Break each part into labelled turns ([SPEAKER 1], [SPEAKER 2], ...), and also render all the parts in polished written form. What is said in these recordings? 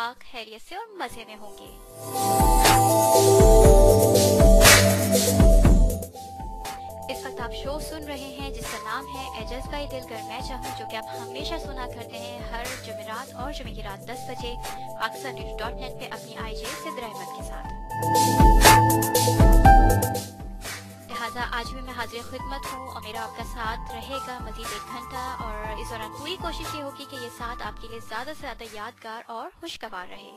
[SPEAKER 1] पाक खैरियत से और मजे में होंगे। इस वक्त आप शो सुन रहे हैं जिसका नाम है एजाज बाई दिल गर मैं चाहूँ, जो कि आप हमेशा सुना करते हैं हर जुमेरात और जुमे की रात 10 बजे पाकिस्तान.net पे अपनी आईजे सिद्रा अहमद के साथ। लिहाजा आज भी मैं हाजिर खिदमत हूँ और मेरा आपका साथ रहेगा मजीद 1 घंटा, और इस दौरान पूरी कोशिश ये होगी कि ये साथ आपके लिए ज्यादा से ज्यादा यादगार और खुशगवार रहे।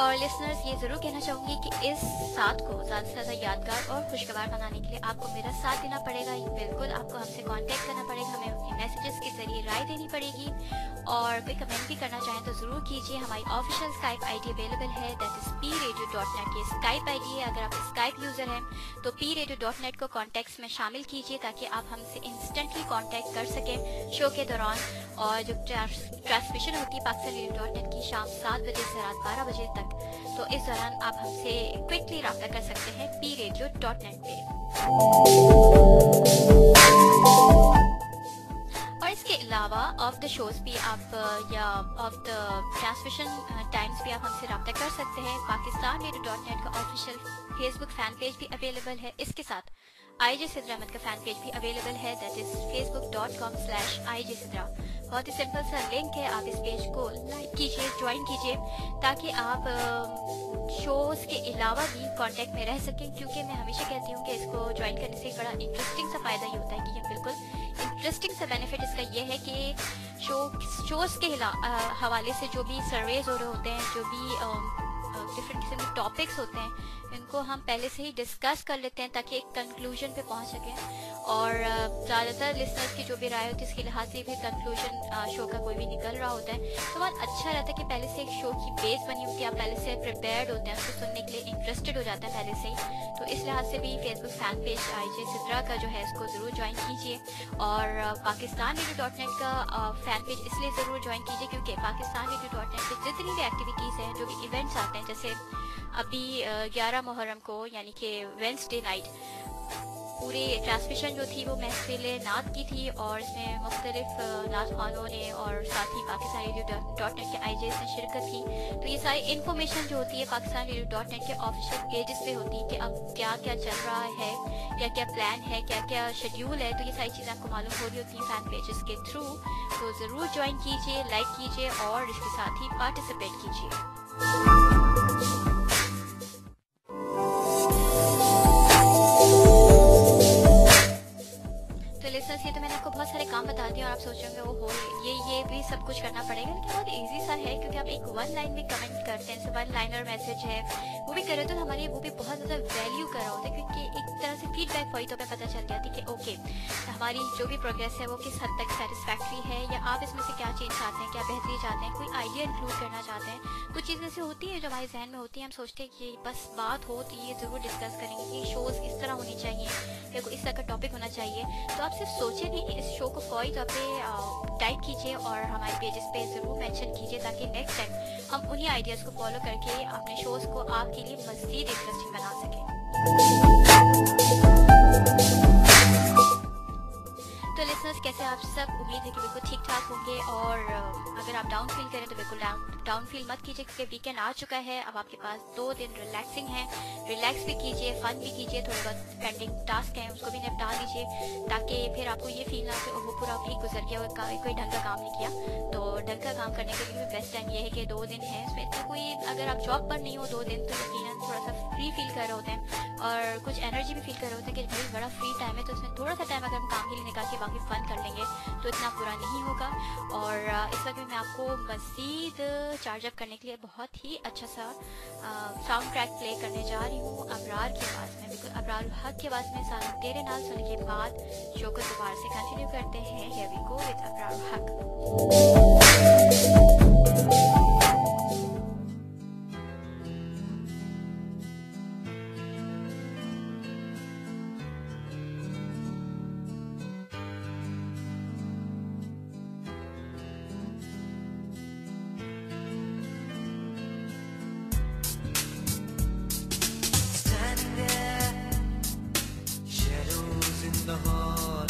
[SPEAKER 1] और लिसनर्स, ये जरूर कहना चाहूंगी कि इस साथ को ज्यादा से ज्यादा यादगार और खुशगवार बनाने के लिए आपको मेरा साथ देना पड़ेगा। बिल्कुल आपको हमसे कांटेक्ट करना पड़ेगा, हमें अपने मैसेजेस के जरिए राय देनी पड़ेगी, और कोई कमेंट भी करना चाहें तो जरूर कीजिए। हमारी ऑफिशियल स्काइप आईडी अवेलेबल है, दैट इज pradio.net। ये स्काइप आईडी है। अगर आप स्काइप यूजर हैं तो pradio.net को कॉन्टेक्ट्स में शामिल कीजिए ताकि आप हमसे इंस्टेंटली कांटेक्ट कर सकें शो के दौरान। और जो ट्रांसमिशन होती है पाकिस्तान.net की शाम 7 बजे से रात 12 बजे तक, तो इस दौरान आप हमसे क्विकली रब्ता कर सकते हैं pradio.net पे। और इसके अलावा ऑफ द शोज भी आप या ऑफ द ट्रांसमिशन टाइम्स भी आप हमसे रब्ता कर सकते हैं। पाकिस्तान.net का ऑफिशियल फेसबुक फैन पेज भी अवेलेबल है। इसके साथ आईजे सिद्रा अहमद का फैन पेज भी अवेलेबल है, दैट इज facebook.com/IJ Sidra। बहुत ही सिंपल सा लिंक है, आप इस पेज को लाइक कीजिए, ज्वाइन कीजिए, ताकि आप शोज के अलावा भी कांटेक्ट में रह सकें। क्योंकि मैं हमेशा कहती हूँ कि इसको ज्वाइन करने से बड़ा इंटरेस्टिंग सा फायदा ये होता है कि बिल्कुल इंटरेस्टिंग सा बेनिफिट इसका ये है कि शोज के हवाले से जो भी सर्वेज हो रहे होते हैं, जो भी डिफरेंट किस्म के टॉपिक्स होते हैं, इनको हम पहले से ही डिस्कस कर लेते हैं ताकि एक कंक्लूजन पे पहुंच सकें। और ज़्यादातर लिसनर्स की जो भी राय होती है इसके लिहाज से भी कंक्लूजन शो का कोई भी निकल रहा होता है, तो बहुत अच्छा रहता है कि पहले से एक शो की बेस बनी होती है, आप पहले से प्रिपेयर्ड होते हैं, उसको सुनने के लिए इंटरेस्टेड हो जाता है पहले से ही। तो इस लिहाज से भी Facebook fan page IJ Sidra का जो है इसको ज़रूर ज्वाइन कीजिए। और पाकिस्तान.net का फैन पेज इसलिए ज़रूर ज्वाइन कीजिए क्योंकि पाकिस्तान.net पे जितनी भी एक्टिविटीज़ हैं, जो भी इवेंट्स आते हैं, जैसे अभी 11 मुहर्रम को यानी कि वेंसडे नाइट पूरी ट्रांसमिशन जो थी वो महफिल नात की थी, और इसमें मुख्तलिफ नात खानों ने और साथ ही पाकिस्तान.net के आईजेस ने शिरकत की। तो ये सारी इन्फॉर्मेशन जो होती है पाकिस्तान.net के ऑफिशियल पेजेस पे होती है कि अब क्या क्या चल रहा है, क्या क्या प्लान है, क्या क्या शेड्यूल है, तो ये सारी चीज़ें आपको मालूम हो रही होती हैं फैन पेजेस के थ्रू। तो ज़रूर ज्वाइन कीजिए, लाइक कीजिए और इसके साथ ही पार्टिसिपेट कीजिए। ये तो मैंने आपको बहुत सारे काम बता दिए और आप सोच रहे होंगे वो हो ये भी सब कुछ करना पड़ेगा, लेकिन बहुत इजी सा है क्योंकि आप एक 1 लाइन भी कमेंट करते हैं, जैसे 1 लाइनर मैसेज है वो भी करे तो हमारी वो भी बहुत ज़्यादा वैल्यू कर रहा होता है, क्योंकि एक तरह से फीडबैक हुई तो पता चल जाती है कि ओके हमारी जो भी प्रोग्रेस है वो किस हद तक सेटिस्फैक्ट्री है, या आप इसमें से क्या चेंज चाहते हैं, क्या बेहतरी चाहते हैं, कोई आइडिया इंक्लूड करना चाहते हैं। कुछ चीज़ें ऐसी होती हैं जो हमारे जहन में होती हैं, हम सोचते हैं कि बस बात हो तो ये ज़रूर डिस्कस करेंगे कि शोज़ इस तरह होनी चाहिए या कोई इस तरह का टॉपिक होना चाहिए। तो आप सिर्फ सोचें नहीं, इस शो को फौरी तौर पे टाइप कीजिए और हमारे पेजेस पे ज़रूर मेंशन कीजिए ताकि नेक्स्ट टाइम हम उन्हीं आइडियाज़ को फॉलो करके अपने शोज़ को आपके लिए मज़ीद इंटरेस्टिंग बना सकें। तो लिसनर्स, कैसे आप सब? उम्मीद है कि बिल्कुल ठीक ठाक होंगे, और अगर आप डाउन फील करें तो बिल्कुल डाउन फील मत कीजिए क्योंकि वीकेंड आ चुका है। अब आपके पास 2 दिन रिलैक्सिंग है, रिलैक्स भी कीजिए, फन भी कीजिए, थोड़े बहुत पेंडिंग टास्क हैं उसको भी निपटा लीजिए ताकि फिर आपको ये फील ना कि वो पूरा वीक गुजर गया और कोई ढंग का काम नहीं किया। तो ढंग का काम करने के लिए बेस्ट टाइम ये है कि 2 दिन है, इसमें इतना कोई, अगर आप जॉब पर नहीं हो 2 दिन तो यकीनन थोड़ा सा फ्री फील कर रहे होते हैं और कुछ एनर्जी भी फील कर रहे होते हैं कि भाई बड़ा फ्री टाइम है, तो इसमें थोड़ा सा टाइम अगर हम काम के लिए निकाल के बाकी फन कर लेंगे तो इतना बुरा नहीं होगा। और इस वक्त मैं आपको मज़ीद चार्ज अप करने के लिए बहुत ही अच्छा सा साउंड ट्रैक प्ले करने जा रही हूँ अबरार की आवाज़ में, बिल्कुल अबरार हक की आवाज़ में। साथ तेरे नाल सुनने के बाद शो को दोबारा से कंटिन्यू करते हैं। Here we go with Abrar Haq.
[SPEAKER 2] the hall,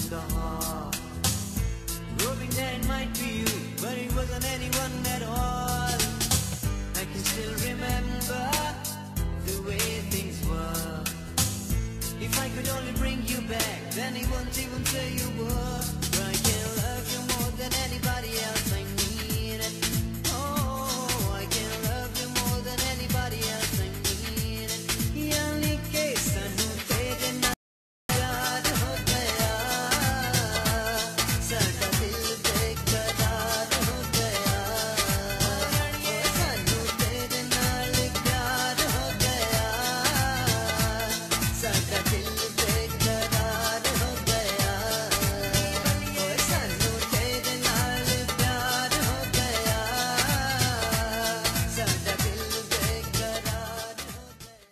[SPEAKER 2] the heart. Hoping that it might be you, but it wasn't anyone at all. I can still remember the way things were. If I could only bring you back, then it won't even say you were. But I can love you more than anybody else I need. Oh, I can love you more than anybody else I need. Yani ke sanu tere na yaad ho gaya, sada dil beqaraar ho gaya. Sanu tere naal pyar ho gaya, sada dil beqaraar ho gaya. Sanu tere naal pyar ho gaya, sada dil beqaraar ho gaya.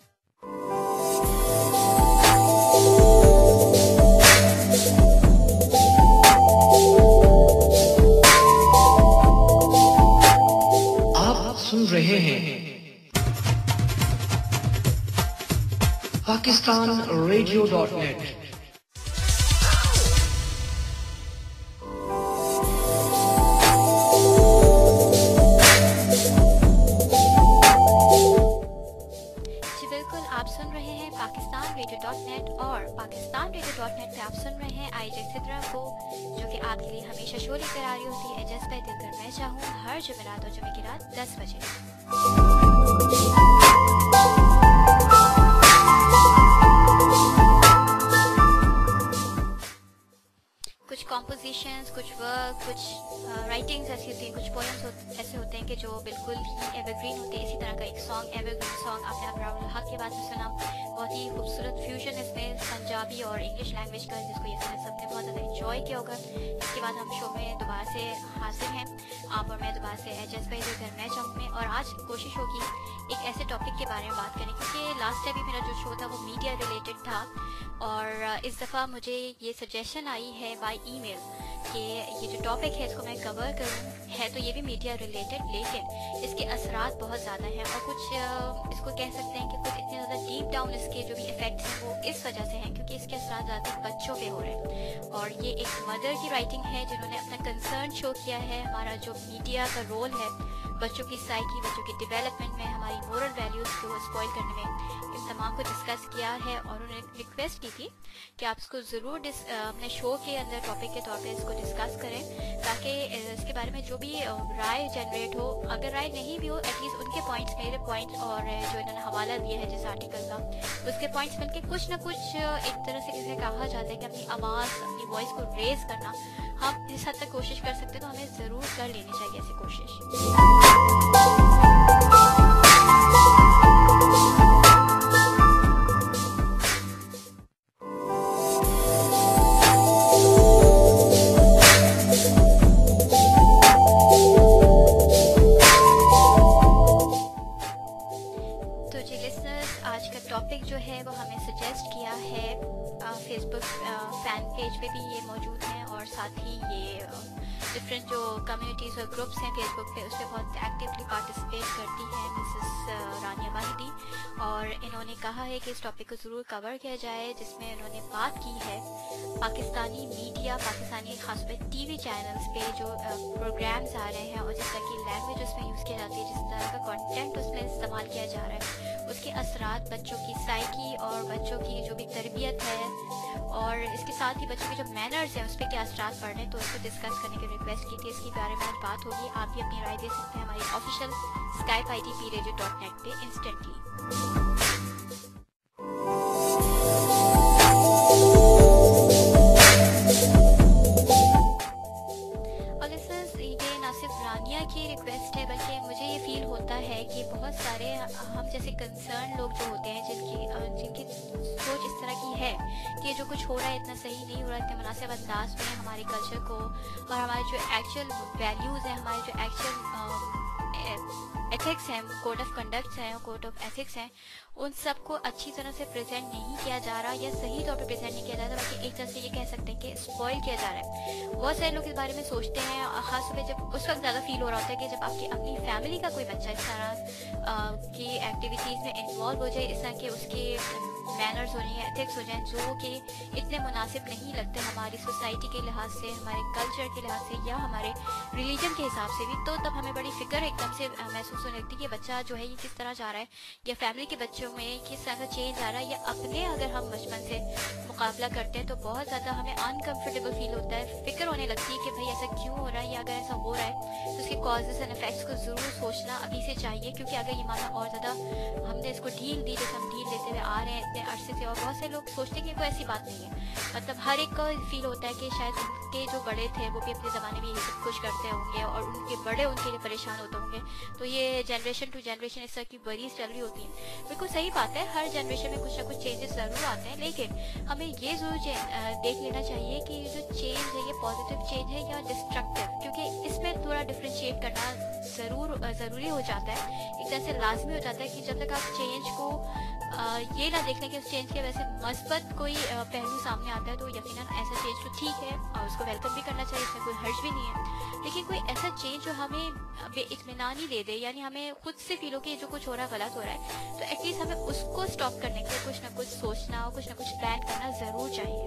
[SPEAKER 3] आप सुन रहे हैं पाकिस्तान रेडियो.net।
[SPEAKER 1] जी बिल्कुल, आप सुन रहे हैं पाकिस्तान रेडियो.net और पाकिस्तान रेडियो.net पे आप सुन रहे हैं आईजे सिद्रा को, जो कि आपके लिए हमेशा शो लेकर आ रही होती है जज्बे दिल कर मैं चाहूँ, हर जुमेरात और जुमे की रात 10 बजे। कुछ कॉम्पोजिशंस, कुछ वर्क, कुछ राइटिंग्स ऐसी होती हैं, कुछ पोएम्स ऐसे होते हैं कि जो बिल्कुल ही एवरग्रीन होते हैं। इसी तरह का एक सॉन्ग, एवरग्रीन सॉन्ग, आपने अब्रारुल हक के बाद में सुना। बहुत ही खूबसूरत फ्यूजन इसमें पंजाबी और इंग्लिश लैंग्वेज का, जिसको यकीनन सबने बहुत ज़्यादा इंजॉय किया होगा। इसके बाद हम शो में दोबारा से हाजिर हैं, आप और मैं दोबारा से जज्बे दिल कर मैं चाहूँ में। और आज कोशिश होगी एक ऐसे टॉपिक के बारे में बात करें, क्योंकि लास्ट टाइम भी मेरा जो शो था वो मीडिया रिलेटेड था, और इस दफ़ा मुझे ये सजेशन आई है बाय ईमेल कि ये जो टॉपिक है इसको मैं कवर करूँ। है तो ये भी मीडिया रिलेटेड, लेकिन इसके असरात बहुत ज़्यादा हैं, और कुछ इसको कह सकते हैं कि कुछ इतने ज़्यादा डीप डाउन इसके जो भी इफ़ेक्ट्स हैं वो इस वजह से हैं क्योंकि इसके असरात ज़्यादा बच्चों पे हो रहे हैं। और ये एक मदर की राइटिंग है जिन्होंने अपना कंसर्न शो किया है। हमारा जो मीडिया का रोल है बच्चों की साइकी, बच्चों के डेवलपमेंट में, हमारी मोरल वैल्यूज़ को स्पॉइल करने में, इन तमाम को डिस्कस किया है। और उन्होंने रिक्वेस्ट की थी कि आप इसको ज़रूर अपने शो के अंदर टॉपिक के तौर पे इसको डिस्कस करें, ताकि इसके बारे में जो भी राय जनरेट हो, अगर राय नहीं भी हो एटलीस्ट उनके पॉइंट्स, मेरे पॉइंट्स और जो इन्होंने हवाला दिया है जिस आर्टिकल का, उसके पॉइंट्स मिलके कुछ ना कुछ एक तरह से जिसे कहा जाता है कि अपनी आवाज़, अपनी वॉइस को रेज करना, हम जिस हद तक कोशिश कर सकते हैं तो हमें ज़रूर कर लेनी चाहिए ऐसी कोशिश। तो जी लिसनर्स, आज का टॉपिक जो है वो हमें सजेस्ट किया है फेसबुक फैन पेज पे भी ये मौजूद है, और साथ ही ये डिफरेंट जो कम्युनिटीज़ और ग्रुप्स हैं फेसबुक पे उस पर बहुत एक्टिवली पार्टिसिपेट करती है मिसेस रानिया वाहिदी। और इन्होंने कहा है कि इस टॉपिक को ज़रूर कवर किया जाए, जिसमें इन्होंने बात की है पाकिस्तानी मीडिया, पाकिस्तानी खासकर टीवी चैनल्स पे जो प्रोग्राम्स आ रहे हैं और जिस तरह की लैंग्वेज उसमें यूज़ की जाती है, जिस तरह का कंटेंट उसमें इस्तेमाल किया जा रहा है, उसके असरात बच्चों की साइकी और बच्चों की जो भी तरबियत है, और इसके साथ ही बच्चों के जो मैनर्स हैं उस पर क्या असरात पड़ रहे हैं, तो उसको डिस्कस करने की रिक्वेस्ट की थी। इसके बारे में आज बात होगी। आप भी अपनी राय दे सकते हैं हमारी ऑफिशियल स्काइप ID PRadio.net पे इंस्टेंटली। और लिसनर्स, ये ना सिर्फ रानिया की रिक्वेस्ट है, बल्कि मुझे ये फील होता है कि बहुत सारे हम जैसे कंसर्न लोग जो होते हैं, जिनकी सोच इस तरह की है कि जो कुछ हो रहा है इतना सही नहीं हो रहा, इतने मुनासिब अंदाज में हमारे कल्चर को और हमारे जो एक्चुअल वैल्यूज़ हैं, हमारे जो एक्चुअल एथिक्स हैं, कोड ऑफ कंडक्ट्स हैं, कोड ऑफ एथिक्स हैं, उन सबको अच्छी तरह से प्रेजेंट नहीं किया जा रहा, या सही तौर पे प्रेजेंट नहीं किया जा रहा, बल्कि एक तरह से ये कह सकते हैं कि स्पॉइल किया जा रहा है। बहुत सारे लोग इस बारे में सोचते हैं, खासतौर पे जब उस वक्त ज़्यादा फील हो रहा होता है कि जब आपकी अपनी फैमिली का कोई बच्चा इस तरह की एक्टिविटीज़ में इन्वॉल्व हो जाए, इस तरह के उसके मैनर्स हो जाए या एथिक्स हो जाए जो कि इतने मुनासिब नहीं लगते हमारी सोसाइटी के लिहाज से, हमारे कल्चर के लिहाज से या हमारे रिलीजन के हिसाब से भी, तो तब हमें बड़ी फिक्र एकदम से महसूस होने लगती है कि बच्चा जो है ये किस तरह जा रहा है, या फैमिली के बच्चों में किस तरह का चेंज आ रहा है, या अपने अगर हम बचपन से मुकाबला करते हैं तो बहुत ज़्यादा हमें अनकम्फर्टेबल फील होता है, फिक्र होने लगती है कि भाई ऐसा क्यों हो रहा है, या अगर ऐसा हो रहा है तो उसके कॉजेस एंड इफेक्ट्स को ज़रूर सोचना अभी से चाहिए, क्योंकि अगर ये मामला और ज़्यादा हमने इसको ढील दी, जैसे हम ढील देते हुए आ रहे हैं इतने अरसे से, और बहुत से लोग सोचते हैं कि कोई ऐसी बात नहीं है, मतलब हर एक को फील होता है कि शायद उनके जो बड़े थे वो भी अपने ज़माने में यही सब कुछ करते होंगे और उनके बड़े उनके लिए परेशान होते होंगे, तो ये जनरेशन टू जनरेशन इस तरह की वरीज चल रही होती है। बिल्कुल सही बात है, हर जनरेशन में कुछ ना कुछ चेंजेस ज़रूर आते हैं, लेकिन हमें ये ज़रूर देख लेना चाहिए कि ये जो चेंज है ये पॉजिटिव चेंज है या डिस्ट्रक्टिव, क्योंकि इसमें थोड़ा डिफ्रेंशिएट करना ज़रूरी हो जाता है, एक तरह से लाजमी हो जाता है कि जब तक आप चेंज को ये ना देख लें कि उस चेंज के वजह से मस्बत कोई पहलू सामने आता है, तो यकीनन ऐसा चेंज तो ठीक है और उसको वेलकम भी करना चाहिए, इसमें कोई हर्ज भी नहीं है, लेकिन कोई ऐसा चेंज जो हमें बेइत्मीनानी दे दे, यानी हमें खुद से फील हो कि जो कुछ हो रहा है गलत हो रहा है, तो एटलीस्ट हमें उसको स्टॉप करने के लिए कुछ ना कुछ सोचना और कुछ ना कुछ प्लान करना ज़रूर चाहिए।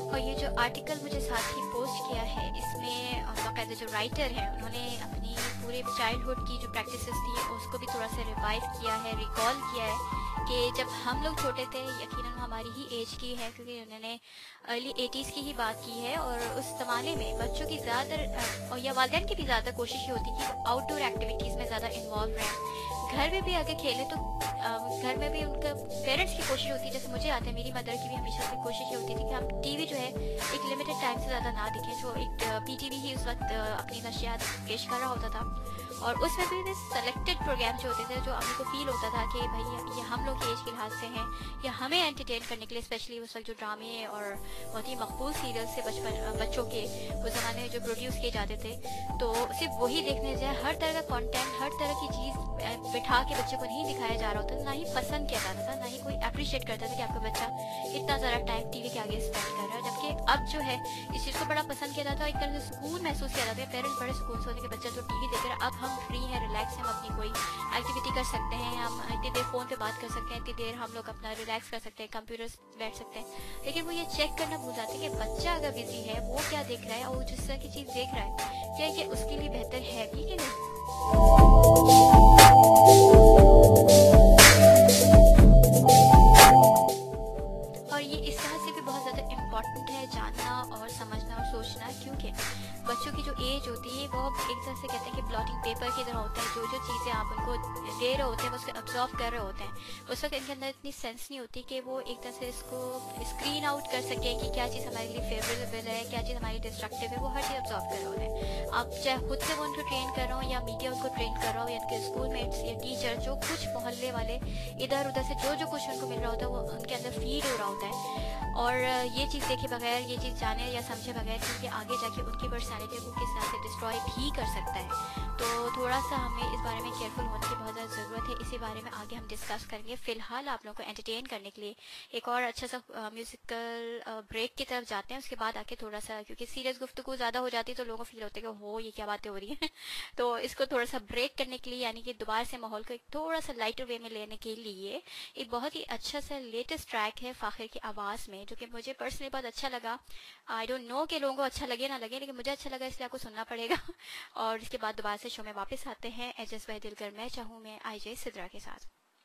[SPEAKER 1] और ये जो आर्टिकल मुझे साथ ही पोस्ट किया है, इसमें बाकायदा जो राइटर हैं उन्होंने अपनी पूरे चाइल्डहुड की जो प्रैक्टिसेस थी उसको भी थोड़ा सा रिवाइव किया है, रिकॉल किया है कि जब हम लोग छोटे थे, यकीनन हमारी ही एज की है क्योंकि उन्होंने अर्ली 80s की ही बात की है, और उस ज़माने में बच्चों की ज़्यादातर और या वालिदैन की भी ज़्यादा कोशिश ये होती कि वो आउटडोर एक्टिविटीज़ में ज़्यादा इन्वॉल्व रहें, घर में भी अगर खेलें तो घर में भी उनका पेरेंट्स की कोशिश होती है, जैसे मुझे आता है मेरी मदर की भी हमेशा से कोशिश ये होती थी कि हम टीवी जो है एक लिमिटेड टाइम से ज़्यादा ना दिखें, जो एक पीटीवी ही उस वक्त अपनी नशियात पेश कर रहा होता था, और उसमें भी सेलेक्टेड प्रोग्राम जो होते थे जो अम्मी को फील होता था कि भाई ये हम लोग की एज के लिहाज से हैं, या हमें एंटरटेन करने के लिए स्पेशली उस वक्त जो ड्रामे और बहुत ही मकबूल सीरियल्स थे बच्चों के उस ज़माने में जो प्रोड्यूस किए जाते थे, तो सिर्फ वही देखने जाए, हर तरह का कंटेंट, हर तरह की चीज़ बिठा के बच्चे को नहीं दिखाया जा रहा होता था, ना ही पसंद किया जाता था, ना ही कोई अप्रिशिएट करता था कि आपका बच्चा इतना ज़्यादा टाइम टीवी के आगे स्पेंड कर रहा है, जबकि अब जो है इस चीज़ को बड़ा पसंद किया जाता है, एक तरह से सुकून महसूस किया जाता है, पेरेंट्स बड़े सुकून से होते हैं कि बच्चा जो टीवी देख रहा है, अब हम फ्री हैं, रिलैक्स हैं, हम अपनी कोई एक्टिविटी कर सकते हैं, हम इतनी देर फ़ोन पे बात कर सकते हैं, इतनी देर हम लोग अपना रिलैक्स कर सकते हैं, कंप्यूटर बैठ सकते हैं, लेकिन वो ये चेक करना भूल जाते हैं कि बच्चा अगर बिजी है वो क्या देख रहा है, और जिस तरह की चीज़ देख रहा है क्या ये उसके लिए बेहतर है भी कि नहीं। और ये इस तरह से भी बहुत ज़्यादा इम्पोर्टेंट है जानना और समझना और सोचना, क्योंकि बच्चों की जो एज होती है वो एक तरह से कहते हैं कि ब्लॉटिंग पेपर की तरह होता है, जो चीज़ें आप उनको दे रहे होते हैं वो उसको ऑब्जॉर्व कर रहे होते हैं, उस वक्त इनके अंदर इतनी सेंस नहीं होती कि वो एक तरह से इसको स्क्रीन आउट कर सकें कि क्या चीज़ हमारे लिए फेवरेबल है, क्या चीज़ हमारी डिस्ट्रक्टिव है, वो हर चीज़ ऑब्जॉर्व कर रहे होते हैं। आप चाहे खुद से वो उनको ट्रेन कर रहा हो या मीडिया उनको ट्रेन कर रहा हो, या उनके स्कूलमेट्स या टीचर, जो कुछ मोहल्ले वाले इधर उधर से जो कुछ उनको मिल रहा होता है वो उनके अंदर फीड हो रहा होता है, और ये चीज़ देखे बगैर, ये चीज़ जाने या समझे बगैर कि आगे जाके उनकी पर्सनैलिटी को किस तरह से डिस्ट्रॉय भी कर सकता है, तो थोड़ा सा हमें इस बारे में केयरफुल होने की बहुत ज़्यादा ज़रूरत है। इसी बारे में आगे हम डिस्कस करेंगे। फ़िलहाल आप लोगों को एंटरटेन करने के लिए एक और अच्छा सा म्यूज़िकल ब्रेक की तरफ जाते हैं, उसके बाद आके थोड़ा सा, क्योंकि सीरियस गुफ्तगू ज़्यादा हो जाती है तो लोगों को फील होता है कि हो ये क्या बातें हो रही हैं तो इसको थोड़ा सा ब्रेक करने के लिए, यानी कि दोबारा से माहौल को एक थोड़ा सा लाइटर वे में लेने के लिए एक बहुत ही अच्छा सा लेटेस्ट ट्रैक है फ़ाखिर की आवाज़ में, जो कि मुझे पर्सनली बहुत अच्छा लगा। आई डोंट नो कि लोगों को अच्छा लगे ना लगे, लेकिन मुझे अच्छा लगा, इसलिए आपको सुनना पड़ेगा। और इसके बाद दोबारा से शो में वापस आते हैं एजस भाई दिलकर मैं चाहूँ मैं आईजे सिद्रा के साथ।